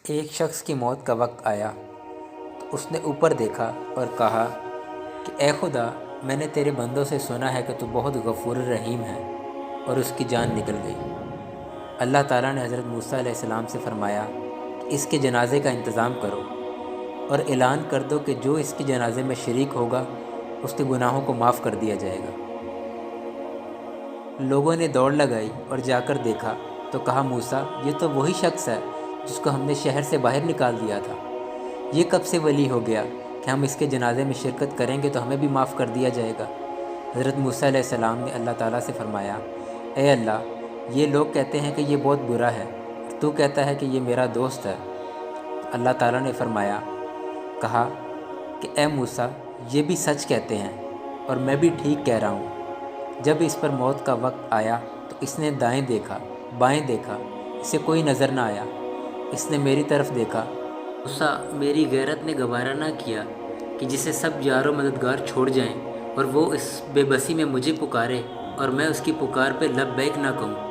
ایک شخص کی موت کا وقت آیا تو اس نے اوپر دیکھا اور کہا کہ اے خدا، میں نے تیرے بندوں سے سنا ہے کہ تو بہت غفور رحیم ہے، اور اس کی جان نکل گئی۔ اللہ تعالیٰ نے حضرت موسیٰ علیہ السلام سے فرمایا کہ اس کے جنازے کا انتظام کرو اور اعلان کر دو کہ جو اس کے جنازے میں شریک ہوگا اس کے گناہوں کو معاف کر دیا جائے گا۔ لوگوں نے دوڑ لگائی اور جا کر دیکھا تو کہا، موسیٰ، یہ تو وہی شخص ہے جس کو ہم نے شہر سے باہر نکال دیا تھا۔ یہ کب سے ولی ہو گیا کہ ہم اس کے جنازے میں شرکت کریں گے تو ہمیں بھی معاف کر دیا جائے گا۔ حضرت موسیٰ علیہ السلام نے اللہ تعالیٰ سے فرمایا، اے اللہ، یہ لوگ کہتے ہیں کہ یہ بہت برا ہے، اور تو کہتا ہے کہ یہ میرا دوست ہے۔ اللہ تعالیٰ نے کہا کہ اے موسیٰ، یہ بھی سچ کہتے ہیں اور میں بھی ٹھیک کہہ رہا ہوں۔ جب اس پر موت کا وقت آیا تو اس نے دائیں دیکھا، بائیں دیکھا، اسے کوئی نظر نہ آیا۔ اس نے میری طرف دیکھا۔ موسیٰ، میری غیرت نے گوارا نہ کیا کہ جسے سب یار و مددگار چھوڑ جائیں اور وہ اس بے بسی میں مجھے پکارے اور میں اس کی پکار پہ لبیک نہ کہوں۔